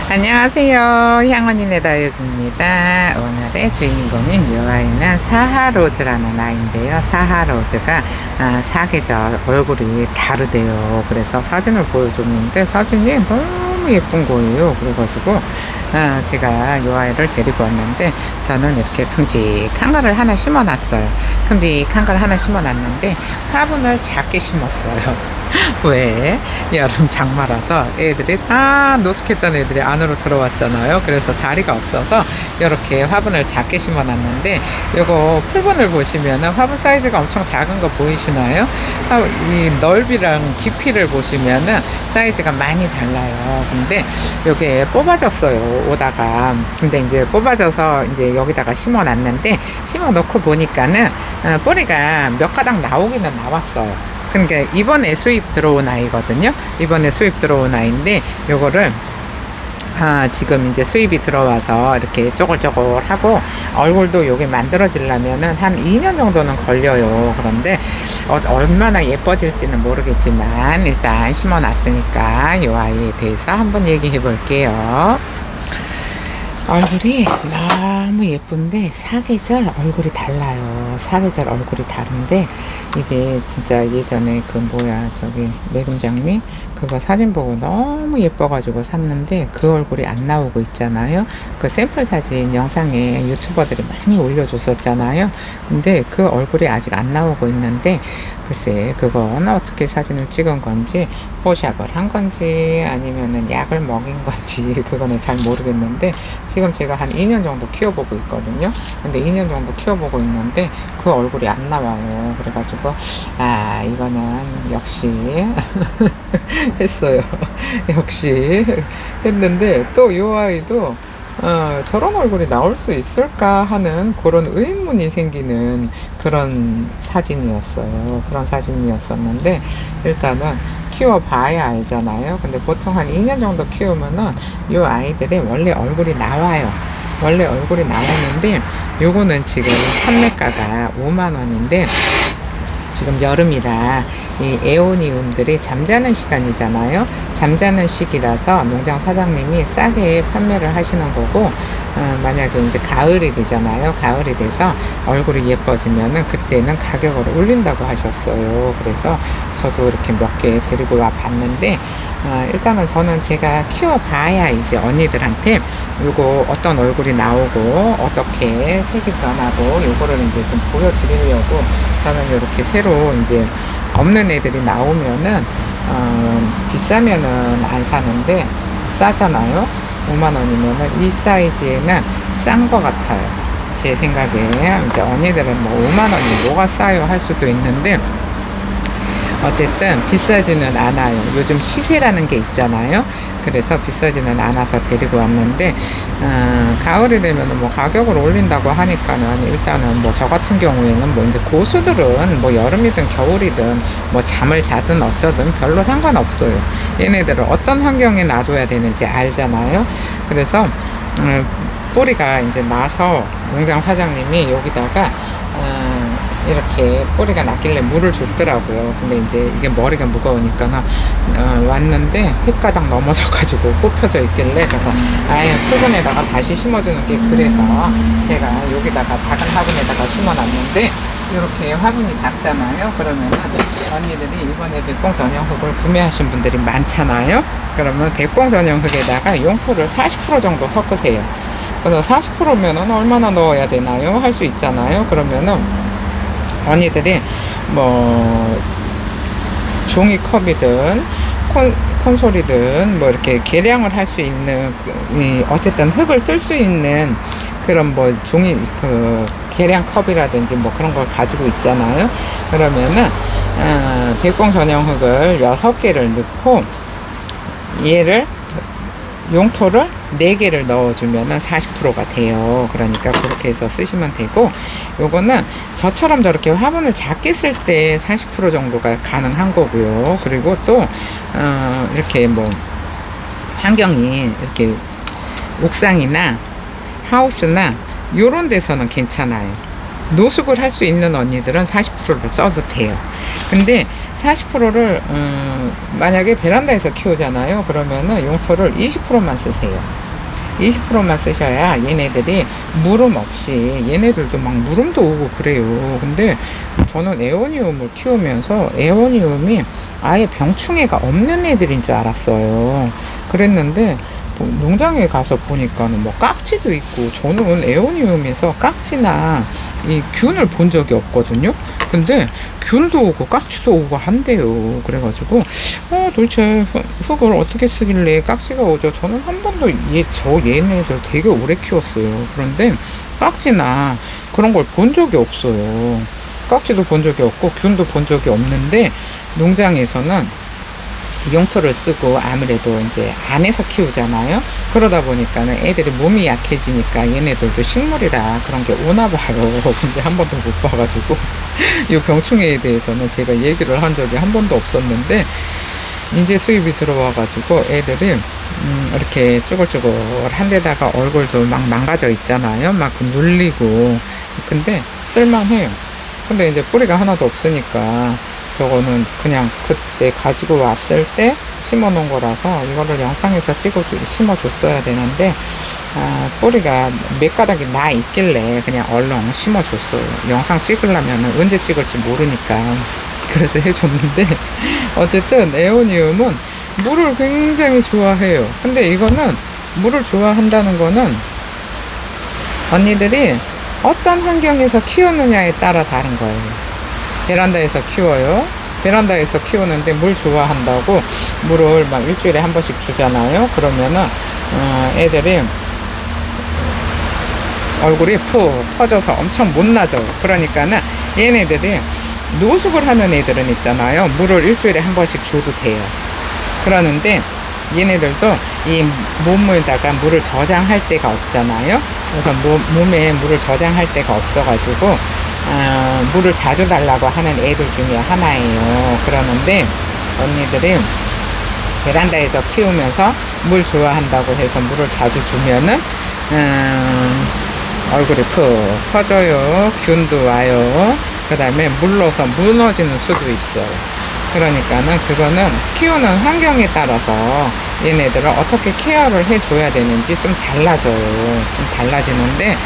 안녕하세요. 향언니네 다육입니다. 오늘의 주인공인 이 아이는 사하로즈라는 아이인데요. 사하로즈가 사계절 얼굴이 다르대요. 그래서 사진을 보여줬는데 사진이 너무 예쁜 거예요. 그래가지고 제가 이 아이를 데리고 왔는데 저는 이렇게 큼직한 거를 하나 심어놨어요. 큼직한 걸 하나 심어놨는데 화분을 작게 심었어요. 왜? 여름 장마라서 애들이 노숙했던 애들이 안으로 들어왔잖아요. 그래서 자리가 없어서 이렇게 화분을 작게 심어놨는데, 요거 풀분을 보시면은 화분 사이즈가 엄청 작은 거 보이시나요? 이 넓이랑 깊이를 보시면은 사이즈가 많이 달라요. 근데 요게 뽑아졌어요, 오다가. 근데 이제 뽑아져서 이제 여기다가 심어놨는데, 심어놓고 보니까는 뿌리가 몇 가닥 나오기는 나왔어요. 그러니까 이번에 수입 들어온 아이거든요. 이번에 수입 들어온 아이인데 요거를 지금 이제 수입이 들어와서 이렇게 쪼글쪼글하고 얼굴도 요게 만들어지려면은 한 2년 정도는 걸려요. 그런데 얼마나 예뻐질지는 모르겠지만 일단 심어놨으니까 요 아이에 대해서 한번 얘기해 볼게요. 얼굴이 너무 예쁜데 사계절 얼굴이 달라요. 사계절 얼굴이 다른데 이게 진짜 예전에 저기 매금장미 그거 사진 보고 너무 예뻐가지고 샀는데 그 얼굴이 안 나오고 있잖아요. 그 샘플 사진 영상에 유튜버들이 많이 올려줬었잖아요. 근데 그 얼굴이 아직 안 나오고 있는데 글쎄 그건 어떻게 사진을 찍은 건지 포샵을 한 건지 아니면은 약을 먹인 건지 그거는 잘 모르겠는데 지금 제가 한 2년 정도 키워보고 있거든요. 근데 2년 정도 키워보고 있는데 그 얼굴이 안 나와요. 그래가지고 이거는 역시 했어요. 역시 했는데 또 이 아이도 저런 얼굴이 나올 수 있을까 하는 그런 의문이 생기는 그런 사진이었어요. 그런 사진이었었는데 일단은 키워봐야 알잖아요. 근데 보통 한 2년 정도 키우면은 이 아이들이 원래 얼굴이 나와요. 원래 얼굴이 나오는데 요거는 지금 판매가가 5만원인데 지금 여름이라 이 에오니움들이 잠자는 시간이잖아요. 잠자는 시기라서 농장 사장님이 싸게 판매를 하시는 거고, 만약에 이제 가을이 되잖아요. 가을이 돼서 얼굴이 예뻐지면은 그때는 가격을 올린다고 하셨어요. 그래서 저도 이렇게 몇 개 데리고 와 봤는데, 일단은 저는 제가 키워봐야 이제 언니들한테 요거 어떤 얼굴이 나오고 어떻게 색이 변하고 요거를 이제 좀 보여드리려고 저는 이렇게 새로 이제 없는 애들이 나오면은 비싸면은 안 사는데 싸잖아요. 5만원이면은 이 사이즈에는 싼 거 같아요. 제 생각에 이제 언니들은 뭐 5만원이 뭐가 싸요 할 수도 있는데 어쨌든 비싸지는 않아요. 요즘 시세라는 게 있잖아요. 그래서 비싸지는 않아서 데리고 왔는데 가을이 되면 뭐 가격을 올린다고 하니까는 일단은 뭐 저 같은 경우에는 뭐 이제 고수들은 뭐 여름이든 겨울이든 뭐 잠을 자든 어쩌든 별로 상관없어요. 얘네들을 어떤 환경에 놔둬야 되는지 알잖아요. 그래서 뿌리가 이제 나서 농장 사장님이 여기다가 이렇게 뿌리가 났길래 물을 줬더라고요. 근데 이제 이게 머리가 무거우니까 왔는데 햇가닥 넘어져가지고 꼽혀져 있길래 그래서 풀분에다가 다시 심어주는 게 그래서 제가 여기다가 작은 화분에다가 심어놨는데 이렇게 화분이 작잖아요. 그러면 언니들이 이번에 백봉 전용흙을 구매하신 분들이 많잖아요. 그러면 백봉 전용흙에다가 용토를 40% 정도 섞으세요. 그래서 40%면은 얼마나 넣어야 되나요? 할 수 있잖아요. 그러면은 언니들이 뭐 종이컵이든 콘솔이든 뭐 이렇게 계량을 할 수 있는 어쨌든 흙을 뜰 수 있는 그런 뭐 계량컵이라든지 뭐 그런 걸 가지고 있잖아요. 그러면은 백봉 전용 흙을 6개를 넣고 얘를 용토를 4개를 넣어주면은 40%가 돼요. 그러니까 그렇게 해서 쓰시면 되고, 요거는 저처럼 저렇게 화분을 작게 쓸 때 40% 정도가 가능한 거고요. 그리고 또 이렇게 뭐 환경이 이렇게 옥상이나 하우스나 요런 데서는 괜찮아요. 노숙을 할 수 있는 언니들은 40%를 써도 돼요. 근데 40%를 만약에 베란다에서 키우잖아요. 그러면은 용토를 20%만 쓰세요. 20%만 쓰셔야 얘네들이 물음 없이, 얘네들도 막 물음도 오고 그래요. 근데 저는 에오니움을 키우면서 에오니움이 아예 병충해가 없는 애들인 줄 알았어요. 그랬는데 농장에 가서 보니까는 뭐 깍지도 있고, 저는 에오니움에서 깍지나 이 균을 본 적이 없거든요. 근데 균도 오고 깍지도 오고 한대요. 그래가지고 도대체 흙을 어떻게 쓰길래 깍지가 오죠? 저는 한 번도 얘네들 되게 오래 키웠어요. 그런데 깍지나 그런 걸 본 적이 없어요. 깍지도 본 적이 없고 균도 본 적이 없는데, 농장에서는 용토를 쓰고 아무래도 이제 안에서 키우잖아요. 그러다 보니까는 애들이 몸이 약해지니까 얘네들도 식물이라 그런 게 오나 봐요. 근데 한 번도 못 봐가지고 이 병충해에 대해서는 제가 얘기를 한 적이 한 번도 없었는데, 이제 수입이 들어와가지고 애들이 이렇게 쭈글쭈글한 데다가 얼굴도 막 망가져 있잖아요. 막 눌리고. 근데 쓸만해요. 근데 이제 뿌리가 하나도 없으니까 저거는 그냥 그때 가지고 왔을 때 심어 놓은 거라서 이거를 영상에서 심어 줬어야 되는데, 뿌리가 몇 가닥이 나 있길래 그냥 얼렁 심어 줬어요. 영상 찍으려면 언제 찍을지 모르니까 그래서 해줬는데, 어쨌든 에오니움은 물을 굉장히 좋아해요. 근데 이거는 물을 좋아한다는 거는 언니들이 어떤 환경에서 키우느냐에 따라 다른 거예요. 베란다에서 키워요. 베란다에서 키우는데 물 좋아한다고 물을 막 일주일에 한 번씩 주잖아요. 그러면은 애들이 얼굴이 푹 퍼져서 엄청 못나죠. 그러니까는 얘네들이 노숙을 하는 애들은 있잖아요. 물을 일주일에 한 번씩 줘도 돼요. 그러는데 얘네들도 이 몸에다가 물을 저장할 데가 없잖아요. 그래서 몸에 물을 저장할 데가 없어가지고 물을 자주 달라고 하는 애들 중에 하나예요. 그러는데 언니들이 베란다에서 키우면서 물 좋아한다고 해서 물을 자주 주면은 얼굴이 푹 퍼져요. 균도 와요. 그 다음에 물러서 무너지는 수도 있어요. 그러니까는 그거는 키우는 환경에 따라서 얘네들을 어떻게 케어를 해줘야 되는지 좀 달라져요. 좀 달라지는데,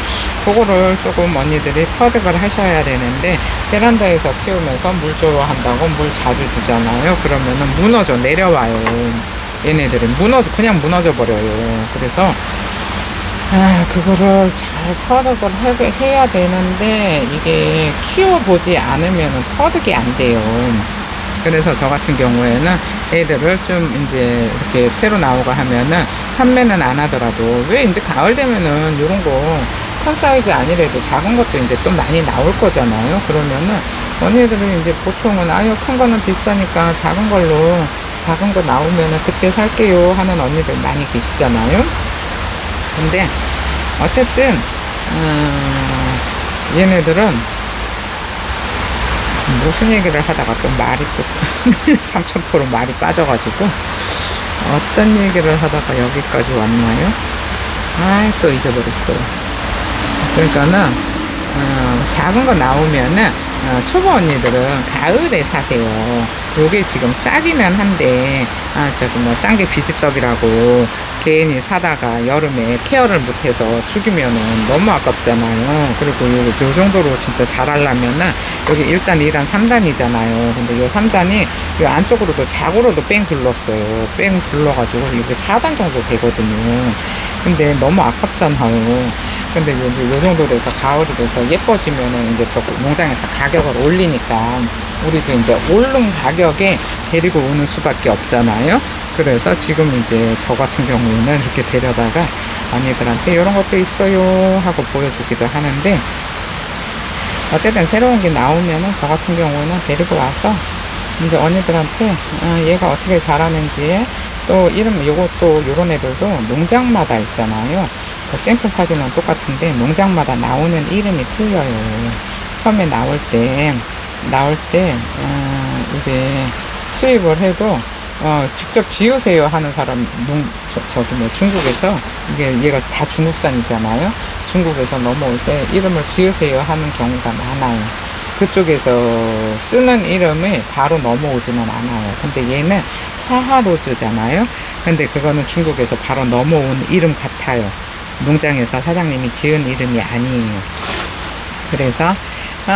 그거를 조금 언니들이 터득을 하셔야 되는데, 베란다에서 키우면서 물 좋아한다고 물 자주 주잖아요. 그러면은 무너져 내려와요. 얘네들이 그냥 무너져 버려요. 그래서 그거를 잘 터득을 해야 되는데, 이게 키워보지 않으면 터득이 안 돼요. 그래서 저 같은 경우에는 애들을 좀 이제 이렇게 새로 나오고 하면은 판매는 안 하더라도, 왜 이제 가을 되면은 요런 거 큰 사이즈 아니래도 작은 것도 이제 또 많이 나올 거잖아요. 그러면은 언니들은 이제 보통은 큰 거는 비싸니까 작은 거 나오면은 그때 살게요 하는 언니들 많이 계시잖아요. 근데 어쨌든 얘네들은 무슨 얘기를 하다가 또 말이 또 삼천포로 말이 빠져가지고, 어떤 얘기를 하다가 여기까지 왔나요? 또 잊어버렸어요. 그러니까는 작은 거 나오면은 초보 언니들은 가을에 사세요. 요게 지금 싸기는 한데 싼 게 비지떡이라고 괜히 사다가 여름에 케어를 못해서 죽이면은 너무 아깝잖아요. 그리고 요 정도로 진짜 잘하려면은 여기 1단, 2단, 3단이잖아요. 근데 요 3단이 요 안쪽으로도 자고로도 뺑 둘렀어요. 뺑 둘러가지고 이게 4단 정도 되거든요. 근데 너무 아깝잖아요. 근데 요 정도 돼서 가을이 돼서 예뻐지면은 이제 또 농장에서 가격을 올리니까 우리도 이제 오른 가격에 데리고 오는 수밖에 없잖아요. 그래서 지금 이제 저 같은 경우에는 이렇게 데려다가 언니들한테 이런 것도 있어요 하고 보여주기도 하는데, 어쨌든 새로운 게 나오면은 저 같은 경우는 데리고 와서 이제 언니들한테 얘가 어떻게 자라는지, 또 요것도 요런 애들도 농장마다 있잖아요. 샘플 사진은 똑같은데 농장마다 나오는 이름이 틀려요. 처음에 나올 때 이게 수입을 해도 직접 지으세요 하는 사람, 저기 중국에서, 얘가 다 중국산이잖아요. 중국에서 넘어올 때 이름을 지으세요 하는 경우가 많아요. 그쪽에서 쓰는 이름이 바로 넘어오지는 않아요. 근데 얘는 사하로즈잖아요. 근데 그거는 중국에서 바로 넘어온 이름 같아요. 농장에서 사장님이 지은 이름이 아니에요. 그래서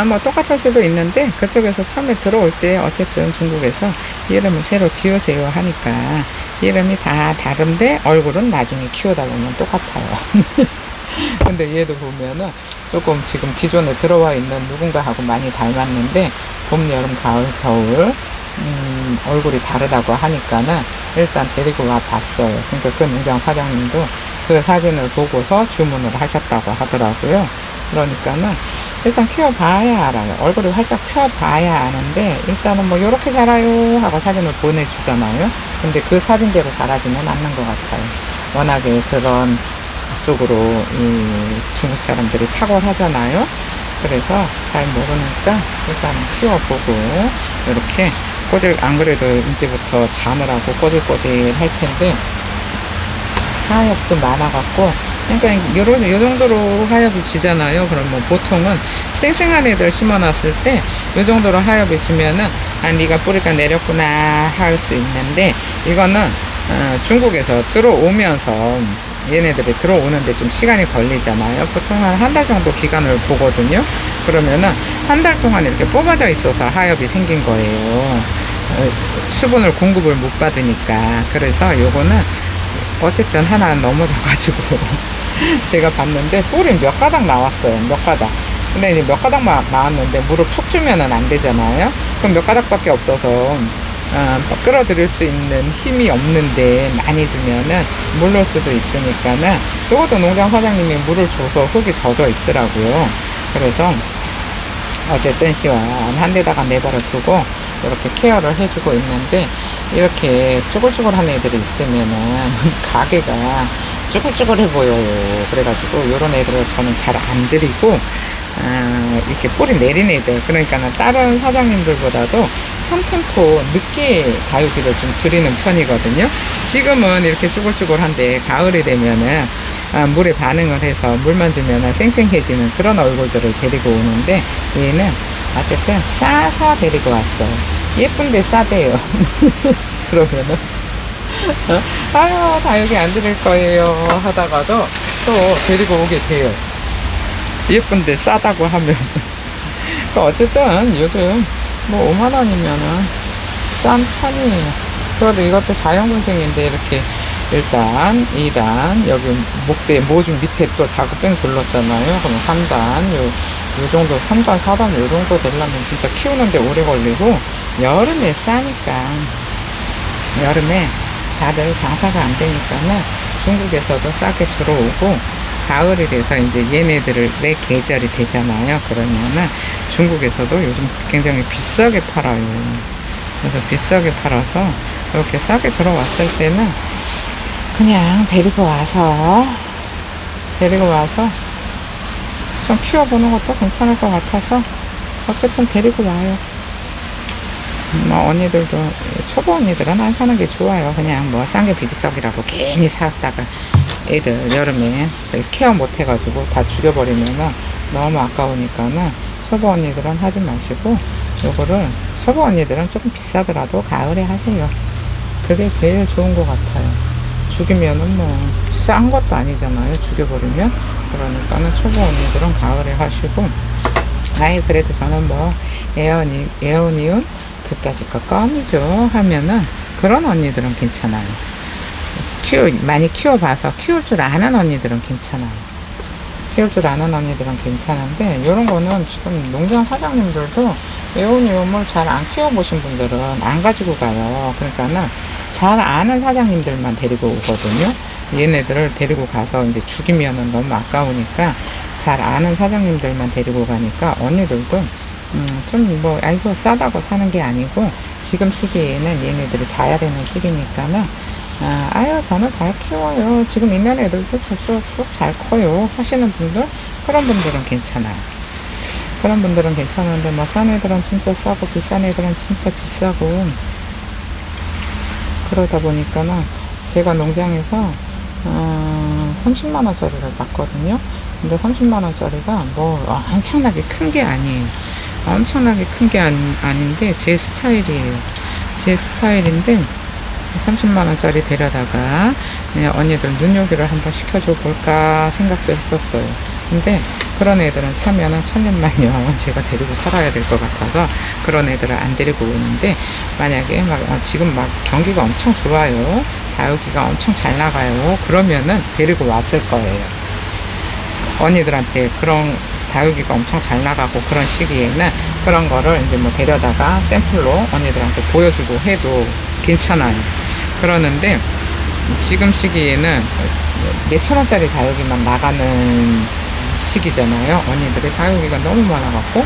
뭐 똑같을 수도 있는데 그쪽에서 처음에 들어올 때 어쨌든 중국에서 이름을 새로 지으세요 하니까 이름이 다 다른데 얼굴은 나중에 키우다 보면 똑같아요. 근데 얘도 보면은 조금 지금 기존에 들어와 있는 누군가하고 많이 닮았는데 봄, 여름, 가을, 겨울 얼굴이 다르다고 하니까는 일단 데리고 와 봤어요. 그러니까 그 농장 사장님도 그 사진을 보고서 주문을 하셨다고 하더라고요. 그러니까는 일단 키워봐야 알아요. 얼굴을 활짝 펴봐야 아는데 일단은 뭐 요렇게 자라요 하고 사진을 보내주잖아요. 근데 그 사진대로 자라지는 않는 것 같아요. 워낙에 그런 쪽으로 이 중국 사람들이 탁월하잖아요. 그래서 잘 모르니까 일단 키워보고 이렇게 꼬질, 안 그래도 이제부터 자느라고 꼬질꼬질 할 텐데 하엽도 많아갖고 그러니까 요 정도로 하엽이 지잖아요. 그러면 보통은 쌩쌩한 애들 심어놨을 때 요 정도로 하엽이 지면은 아 니가 뿌리가 내렸구나 할 수 있는데 이거는 중국에서 들어오면서 얘네들이 들어오는데 좀 시간이 걸리잖아요. 보통 한 달 정도 기간을 보거든요. 그러면은 한 달 동안 이렇게 뽑아져 있어서 하엽이 생긴 거예요. 수분을 공급을 못 받으니까. 그래서 요거는 어쨌든 하나 넘어져가지고 제가 봤는데 뿔이 몇 가닥 나왔어요. 몇 가닥. 근데 이제 몇 가닥만 나왔는데 물을 푹 주면은 안 되잖아요. 그럼 몇 가닥밖에 없어서 끌어들일 수 있는 힘이 없는데 많이 주면은 물릴 수도 있으니까는 이것도 농장 사장님이 물을 줘서 흙이 젖어 있더라고요. 그래서 어쨌든 시원한 데다가 내버려 두고 이렇게 케어를 해주고 있는데 이렇게 쭈글쭈글한 애들이 있으면은 가게가 쭈글쭈글해 보여요. 그래가지고 요런 애들을 저는 잘 안 드리고 이렇게 뿌리 내린 애들 그러니까는 다른 사장님들보다도 한 템포 늦게 다육이를 좀 드리는 편이거든요. 지금은 이렇게 쭈글쭈글한데 가을이 되면은 물에 반응을 해서 물만 주면은 쌩쌩해지는 그런 얼굴들을 데리고 오는데 얘는 어쨌든 싸서 데리고 왔어요. 예쁜데 싸대요. 그러면은 아유 다육이 안 드릴 거예요 하다가도 또 데리고 오게 돼요. 예쁜데 싸다고 하면 어쨌든 요즘 뭐 5만원이면은 싼 편이에요. 그래도 이것도 자연군생인데 이렇게 1단, 2단 여기 목대 모준 밑에 또 자구뱅 둘렀잖아요. 그럼 3단 요 정도 3단, 4단 요 정도 되려면 진짜 키우는데 오래 걸리고 여름에 싸니까 여름에 다들 장사가 안 되니까는 중국에서도 싸게 들어오고 가을이 돼서 이제 얘네들을 내 계절이 되잖아요. 그러면은 중국에서도 요즘 굉장히 비싸게 팔아요. 그래서 비싸게 팔아서 이렇게 싸게 들어왔을 때는 그냥 데리고 와서 좀 키워보는 것도 괜찮을 것 같아서 어쨌든 데리고 와요. 뭐 언니들도 초보 언니들은 안 사는 게 좋아요. 그냥 뭐 싼 게 비지떡이라고 괜히 샀다가 애들 여름에 케어 못 해가지고 다 죽여버리면은 너무 아까우니까는 초보 언니들은 하지 마시고 요거를 초보 언니들은 조금 비싸더라도 가을에 하세요. 그게 제일 좋은 것 같아요. 죽이면은 뭐 싼 것도 아니잖아요. 죽여버리면. 그러니까는 초보 언니들은 가을에 하시고 아이 그래도 저는 뭐 에어니온 그까짓 거 껌이죠 하면은 그런 언니들은 괜찮아요. 많이 키워봐서 키울 줄 아는 언니들은 괜찮아요. 키울 줄 아는 언니들은 괜찮은데 이런 거는 지금 농장 사장님들도 에어니움을 잘 안 키워보신 분들은 안 가지고 가요. 그러니까는 잘 아는 사장님들만 데리고 오거든요. 얘네들을 데리고 가서 이제 죽이면은 너무 아까우니까 잘 아는 사장님들만 데리고 가니까 언니들도 좀 뭐 아이고 싸다고 사는 게 아니고 지금 시기에는 얘네들이 자야 되는 시기니까는 아유 저는 잘 키워요. 지금 있는 애들도 쑥 잘 커요 하시는 분들 그런 분들은 괜찮아요. 그런 분들은 괜찮은데 뭐 싼 애들은 진짜 싸고 비싼 애들은 진짜 비싸고 그러다 보니까는 제가 농장에서 30만원짜리를 봤거든요. 근데 30만원짜리가 뭐 엄청나게 큰 게 아니에요. 엄청나게 큰 게 아닌데 제 스타일이에요. 제 스타일인데 30만원짜리 데려다가 그냥 언니들 눈요기를 한번 시켜줘 볼까 생각도 했었어요. 근데 그런 애들은 사면은 천년만년 제가 데리고 살아야 될 것 같아서 그런 애들을 안 데리고 오는데, 만약에 막 지금 막 경기가 엄청 좋아요, 다육이가 엄청 잘 나가요, 그러면은 데리고 왔을 거예요. 언니들한테 그런 다육이가 엄청 잘 나가고 그런 시기에는 그런 거를 이제 뭐 데려다가 샘플로 언니들한테 보여주고 해도 괜찮아요. 그러는데 지금 시기에는 몇천 원짜리 다육이만 나가는 시기잖아요. 언니들이 다육이가 너무 많아갖고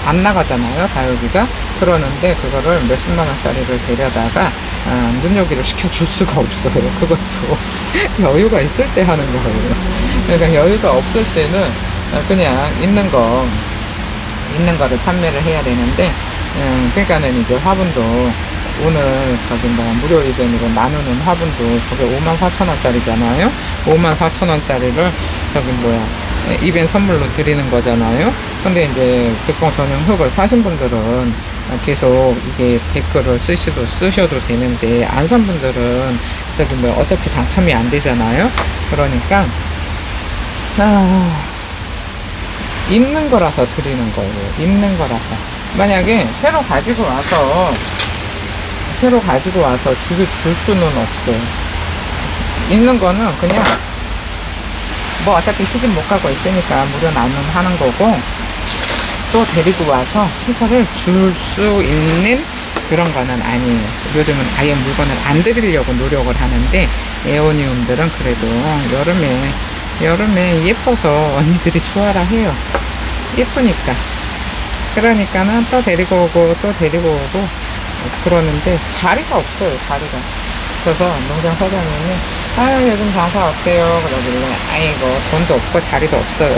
안 나가잖아요, 다육이가. 그러는데 그거를 몇십만 원짜리를 데려다가 눈요기를 시켜줄 수가 없어요. 그것도 여유가 있을 때 하는 거예요. 그러니까 여유가 없을 때는 그냥 있는 거를 판매를 해야 되는데, 그러니까는 이제 화분도 오늘 저기 뭐 무료 이벤트로 나누는 화분도 저게 54,000원짜리잖아요. 54,000원짜리를 저기 뭐야 이벤트 선물로 드리는 거잖아요. 근데 이제 백봉 전용 흙을 사신 분들은 계속 이게 댓글을 쓰셔도 되는데, 안 산 분들은 저기 뭐 어차피 당첨이 안 되잖아요. 그러니까 있는 거라서 드리는 거예요. 있는 거라서. 만약에 새로 가지고 와서 줄 수는 없어요. 있는 거는 그냥 뭐 어차피 시집 못 가고 있으니까 무료 나눔하는 거고, 또 데리고 와서 새거를 줄 수 있는 그런 거는 아니에요. 요즘은 아예 물건을 안 드리려고 노력을 하는데, 에오니움들은 그래도 여름에 예뻐서 언니들이 좋아라 해요. 예쁘니까. 그러니까는 또 데리고 오고 그러는데 자리가 없어요, 자리가. 그래서 농장 사장님이 요즘 장사 어때요? 그러길래 아이고 돈도 없고 자리도 없어요.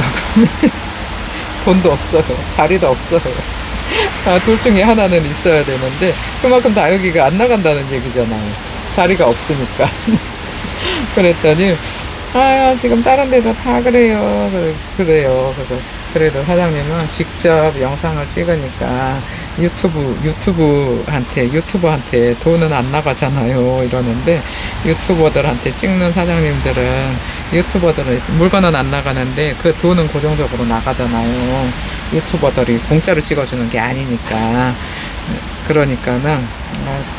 돈도 없어요, 자리도 없어요. 둘 중에 하나는 있어야 되는데 그만큼 다육이가 안 나간다는 얘기잖아요, 자리가 없으니까. 그랬더니 지금 다른 데도 다 그래요. 그래요. 그래서 그래도 사장님은 직접 영상을 찍으니까 유튜버한테 돈은 안 나가잖아요, 이러는데, 유튜버들한테 찍는 사장님들은 유튜버들은 물건은 안 나가는데 그 돈은 고정적으로 나가잖아요. 유튜버들이 공짜로 찍어주는 게 아니니까. 그러니까는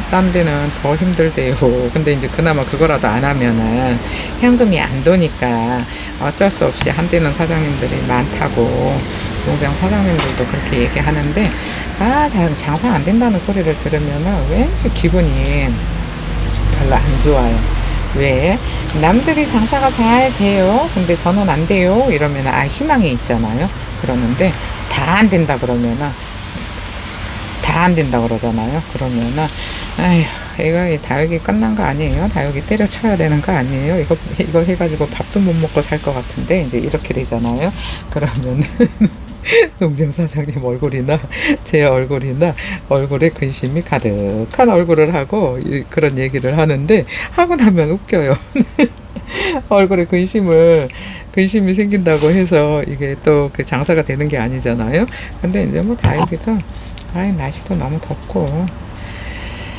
딴 데는 더 힘들대요. 근데 이제 그나마 그거라도 안 하면은 현금이 안 도니까 어쩔 수 없이 한대는 사장님들이 많다고, 농장 사장님들도 그렇게 얘기하는데, 장사 안 된다는 소리를 들으면은 왠지 기분이 별로 안 좋아요. 왜? 남들이 장사가 잘 돼요, 근데 저는 안 돼요, 이러면 희망이 있잖아요. 그러는데 다 안 된다 그러면은 다 안 된다 그러잖아요. 그러면은 이거 다육이 끝난 거 아니에요? 다육이 때려쳐야 되는 거 아니에요? 이거 해가지고 밥도 못 먹고 살 것 같은데, 이제 이렇게 되잖아요. 그러면은 농장 사장님 얼굴이나 제 얼굴이나 얼굴에 근심이 가득한 얼굴을 하고 그런 얘기를 하는데, 하고 나면 웃겨요. 얼굴에 근심이 생긴다고 해서 이게 또 그 장사가 되는 게 아니잖아요. 근데 이제 뭐 다육이도 날씨도 너무 덥고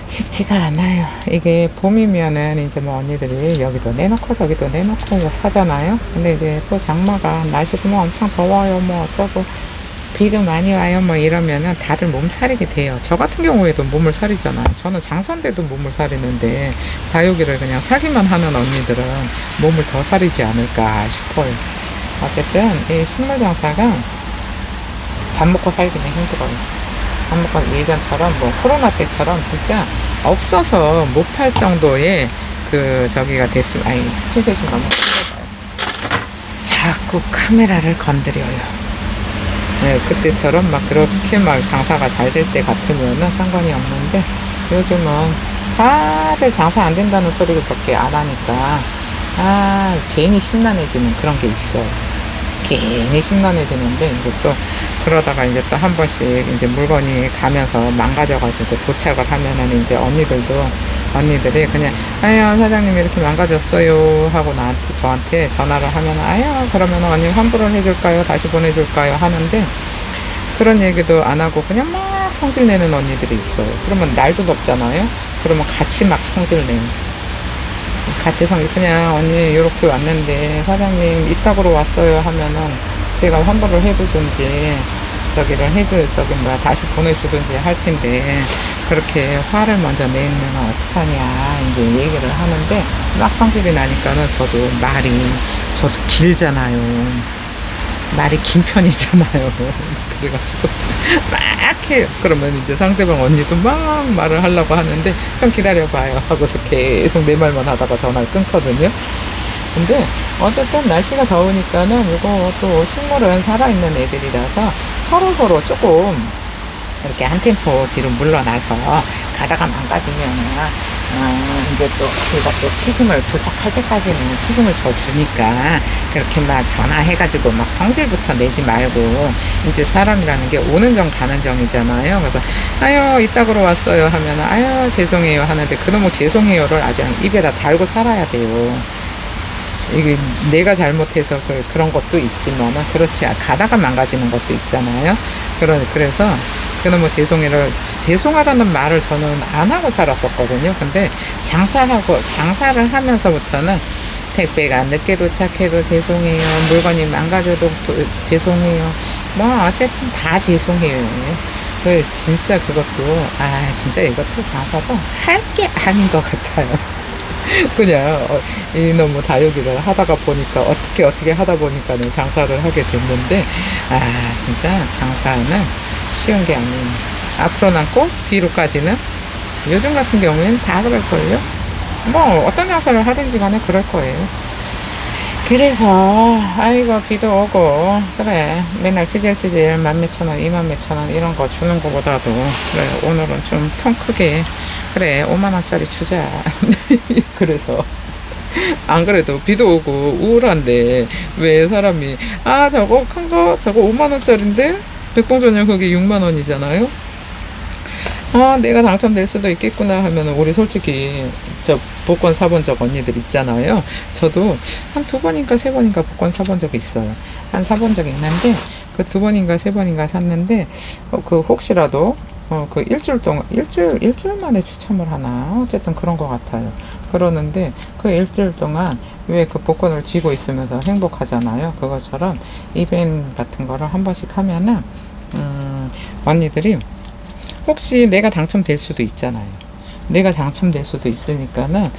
쉽지가 않아요. 이게 봄이면은 이제 뭐 언니들이 여기도 내놓고 저기도 내놓고 뭐 하잖아요. 근데 이제 또 장마가 날씨도 뭐 엄청 더워요, 뭐 어쩌고 비도 많이 와요, 뭐 이러면은 다들 몸살이게 돼요. 저 같은 경우에도 몸을 사리잖아요. 저는 장사인데도 몸을 사리는데 다육이를 그냥 사기만 하는 언니들은 몸을 더 사리지 않을까 싶어요. 어쨌든 이 식물 장사가 밥 먹고 살기는 힘들어요. 밥 먹고 예전처럼 뭐 코로나 때처럼 진짜 없어서 못 팔 정도의 저기가 됐으면, 핀셋이 너무 힘들어요. 자꾸 카메라를 건드려요. 네, 그때처럼 막 그렇게 막 장사가 잘 될 때 같으면은 상관이 없는데, 요즘은 다들 장사 안 된다는 소리를 그렇게 안 하니까 괜히 심란해지는 그런 게 있어요. 괜히 심란해지는데, 이제 또 그러다가 이제 또 한 번씩 이제 물건이 가면서 망가져가지고 도착을 하면은 이제 언니들이 그냥 사장님 이렇게 망가졌어요 하고 저한테 전화를 하면 그러면 언니 환불을 해줄까요, 다시 보내줄까요 하는데, 그런 얘기도 안 하고 그냥 막 성질 내는 언니들이 있어요. 그러면 날도 덥잖아요. 그러면 같이 막 성질 내요. 같이 성질 그냥 언니 이렇게 왔는데 사장님 이따구로 왔어요 하면은 제가 환불을 해주든지 저기를 저기 뭐야 다시 보내주든지 할 텐데 그렇게 화를 먼저 내면 어떡하냐 이제 얘기를 하는데 막 성질이 나니까는 저도 길잖아요. 말이 긴 편이잖아요. 그래가지고 막 해요. 그러면 이제 상대방 언니도 막 말을 하려고 하는데 좀 기다려봐요 하고서 계속 내 말만 하다가 전화를 끊거든요. 근데 어쨌든 날씨가 더우니까는 이거 또 식물은 살아있는 애들이라서 서로서로 조금 이렇게 한 템포 뒤로 물러나서 가다가 망가지면은 이제 또 제가 또 책임을 도착할 때까지는 책임을 져주니까 그렇게 막 전화해가지고 막 성질부터 내지 말고 이제 사람이라는 게 오는 정 가는 정이잖아요. 그래서 아유 이따구로 왔어요 하면 아유 죄송해요 하는데 그놈의 죄송해요를 아주 입에다 달고 살아야 돼요. 이게 내가 잘못해서 그런 것도 있지만은 그렇지 가다가 망가지는 것도 있잖아요. 그래서 그놈의 죄송하다는 말을 저는 안 하고 살았었거든요. 근데 장사를 하면서부터는 택배가 늦게 도착해도 죄송해요. 물건이 망가져도 죄송해요. 뭐 어쨌든 다 죄송해요. 진짜 그것도 진짜 이것도 장사도 할 게 아닌 것 같아요. 그냥 이놈의 다육이를 하다가 보니까 어떻게 하다 보니까는 장사를 하게 됐는데 진짜 장사는 쉬운 게 아니에요. 앞으로는 꼭 뒤로까지는 요즘 같은 경우에는 다 그럴걸요. 뭐 어떤 장사를 하든지 간에 그럴 거예요. 그래서 아이고 비도 오고 그래 맨날 치질치질 만 몇천 원 2만 몇천 원 이런 거 주는 거보다도 그래 오늘은 좀 통 크게 그래 5만 원짜리 주자. 그래서 안 그래도 비도 오고 우울한데 왜 사람이 저거 큰 거 저거 5만 원짜리인데 백봉전용 그게 6만 원이잖아요. 내가 당첨될 수도 있겠구나 하면 우리 솔직히 저 복권 사본 적 언니들 있잖아요. 저도 한 2번인가 3번인가 복권 사본 적이 있어요. 한 사본 적이 있는데 그 2번인가 3번인가 샀는데 그 혹시라도 그 일주일 동안 일주일 만에 추첨을 하나 어쨌든 그런 것 같아요. 그러는데 그 일주일 동안 왜 그 복권을 쥐고 있으면서 행복하잖아요. 그것처럼 이벤트 같은 거를 한 번씩 하면은 언니들이 혹시 내가 당첨될 수도 있잖아요. 내가 당첨될 수도 있으니까는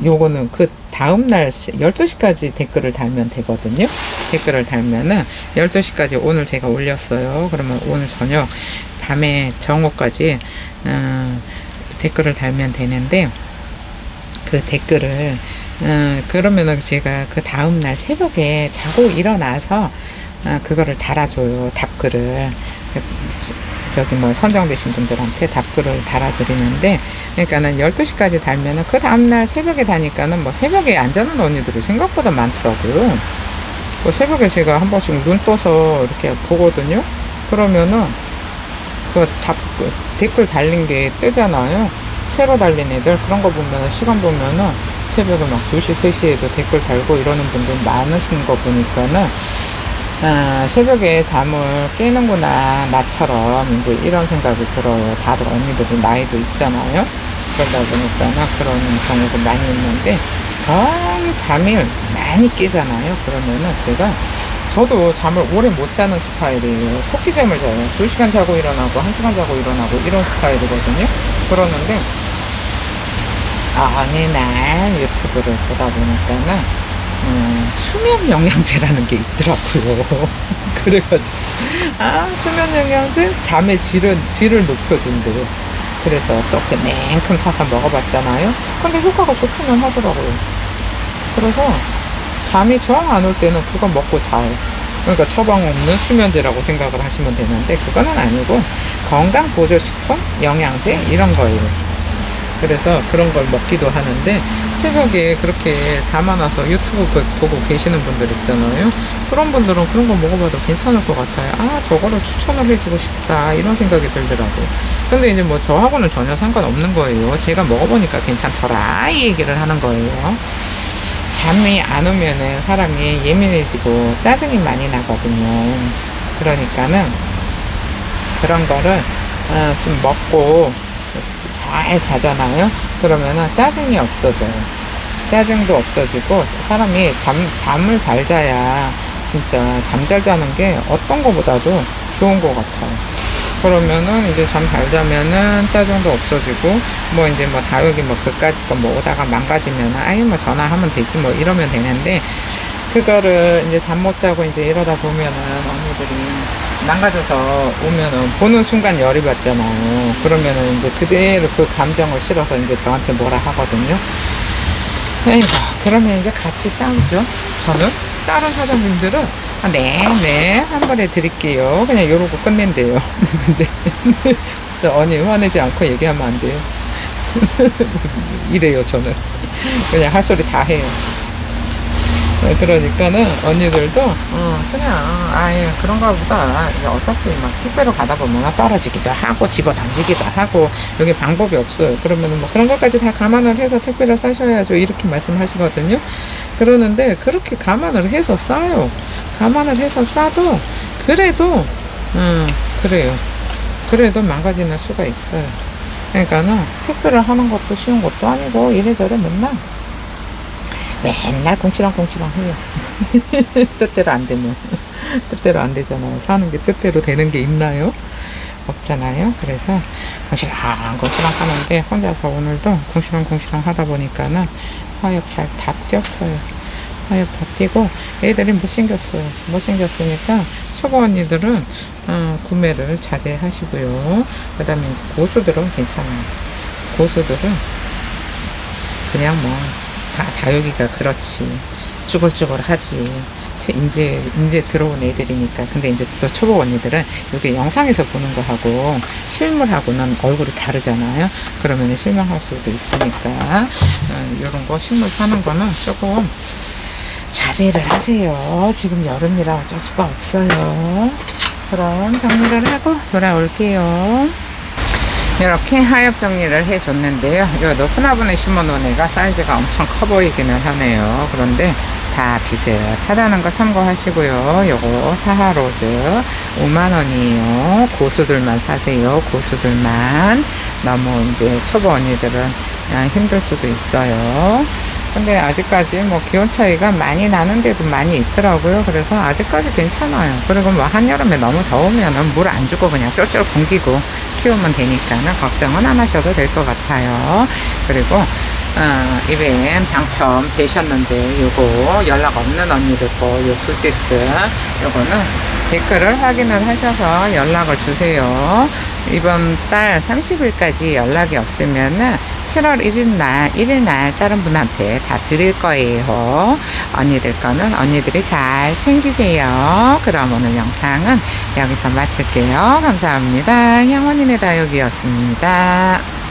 요거는 그 다음날 12시까지 댓글을 달면 되거든요. 댓글을 달면은 12시까지 오늘 제가 올렸어요. 그러면 오늘 저녁 밤에 정오까지 댓글을 달면 되는데 그 댓글을 그러면은 제가 그 다음날 새벽에 자고 일어나서 그거를 달아줘요. 답글을 선정되신 분들한테 답글을 달아드리는데 그러니까는 12시까지 달면은 그 다음날 새벽에 다니까는 새벽에 안 자는 언니들이 생각보다 많더라고요. 새벽에 제가 한 번씩 눈 떠서 이렇게 보거든요. 그러면은 댓글 달린 게 뜨잖아요. 새로 달린 애들 그런 거 보면은 시간 보면은 새벽에 막 2시 3시에도 댓글 달고 이러는 분들 많으신 거 보니까는 새벽에 잠을 깨는구나 나처럼 이제 이런 생각이 들어요. 다들 언니들이 나이도 있잖아요. 그러다 보니까 그런 경우도 많이 있는데 잠을 많이 깨잖아요. 그러면은 저도 잠을 오래 못 자는 스타일이에요. 토끼잠을 자요. 2시간 자고 일어나고 1시간 자고 일어나고 이런 스타일이거든요. 그러는데 어느 날 유튜브를 보다 보니까는 수면 영양제라는 게 있더라고요. 그래가지고 수면 영양제 잠의 질을 높여준대요. 그래서 또 냉큼 사서 먹어봤잖아요. 근데 효과가 좋기는 하더라고요. 그래서 잠이 정 안 올 때는 그거 먹고 자요. 그러니까 처방 없는 수면제라고 생각을 하시면 되는데 그거는 아니고 건강보조식품, 영양제 이런 거예요. 그래서 그런 걸 먹기도 하는데 새벽에 그렇게 잠 안 와서 유튜브 보고 계시는 분들 있잖아요. 그런 분들은 그런 거 먹어봐도 괜찮을 것 같아요. 저거를 추천을 해주고 싶다 이런 생각이 들더라고요. 근데 이제 저하고는 전혀 상관없는 거예요. 제가 먹어보니까 괜찮더라 이 얘기를 하는 거예요. 잠이 안 오면은 사람이 예민해지고 짜증이 많이 나거든요. 그러니까는 그런 거를 좀 먹고 잘 자잖아요. 그러면은 짜증이 없어져요. 짜증도 없어지고 사람이 잠을 잘 자야 진짜 잠 잘 자는 게 어떤 거보다도 좋은 것 같아요. 그러면은 이제 잠 잘 자면은 짜증도 없어지고 뭐 이제 뭐 다육이 뭐 그까짓 거 뭐 오다가 망가지면은 아유 뭐 전화하면 되지 뭐 이러면 되는데 그거를 이제 잠 못 자고 이제 이러다 보면은 언니들이 망가져서 오면은 보는 순간 열이 받잖아요. 그러면은 이제 그대로 그 감정을 실어서 이제 저한테 뭐라 하거든요. 에이구, 그러면 이제 같이 싸우죠. 저는 다른 사장님들은 네, 한 번에 드릴게요. 그냥 이러고 끝낸대요. 근데 저 언니 화내지 않고 얘기하면 안 돼요. 이래요, 저는. 그냥 할 소리 다 해요. 그러니까는 언니들도 그냥 아예 그런가 보다. 어차피 막 택배로 가다 보면 떨어지기도 하고 집어 던지기도 하고 여기 방법이 없어요. 그러면은 뭐 그런 것까지 다 감안을 해서 택배를 사셔야죠. 이렇게 말씀하시거든요. 그러는데 그렇게 감안을 해서 싸요. 감안을 해서 싸도 그래도 그래요. 그래도 망가지는 수가 있어요. 그러니까는 택배를 하는 것도 쉬운 것도 아니고 이래저래 맨날 궁시렁궁시렁 해요. 뜻대로 안 되면. 뜻대로 안 되잖아요. 사는 게 뜻대로 되는 게 있나요? 없잖아요. 그래서 궁시렁궁시렁 하는데 혼자서 오늘도 궁시렁궁시렁 하다 보니까는 화역 잘 다 뛰었어요. 화역 다 뛰고 애들이 못생겼어요. 못생겼으니까 초보 언니들은 구매를 자제하시고요. 그 다음에 이제 고수들은 괜찮아요. 고수들은 그냥 뭐 다 다육이가 그렇지 쭈글쭈글 하지 이제 들어온 애들이니까. 근데 이제 또 초보 언니들은 이게 영상에서 보는 거하고 실물하고는 얼굴이 다르잖아요. 그러면 실망할 수도 있으니까 이런 거 실물 사는 거는 조금 자제를 하세요. 지금 여름이라 어쩔 수가 없어요. 그럼 정리를 하고 돌아올게요. 이렇게 하엽 정리를 해줬는데요. 요 높은 화분에 심어놓은 애가 사이즈가 엄청 커 보이기는 하네요. 그런데 다 비슷하다는 거 참고하시고요. 요거 사하로즈 5만원이에요. 고수들만 사세요. 고수들만. 너무 이제 초보 언니들은 힘들 수도 있어요. 근데 아직까지 뭐 기온 차이가 많이 나는데도 많이 있더라고요. 그래서 아직까지 괜찮아요. 그리고 뭐 한여름에 너무 더우면은 물 안 주고 그냥 쫄쫄 굶기고 키우면 되니까는 걱정은 안 하셔도 될 것 같아요. 그리고 이벤 당첨되셨는데 요거 연락 없는 언니들 거 요 2세트 요거는 댓글을 확인을 하셔서 연락을 주세요. 이번 달 30일까지 연락이 없으면은 7월 1일 날 다른 분한테 다 드릴 거예요. 언니들 거는 언니들이 잘 챙기세요. 그럼 오늘 영상은 여기서 마칠게요. 감사합니다. 향원인의 다육이었습니다.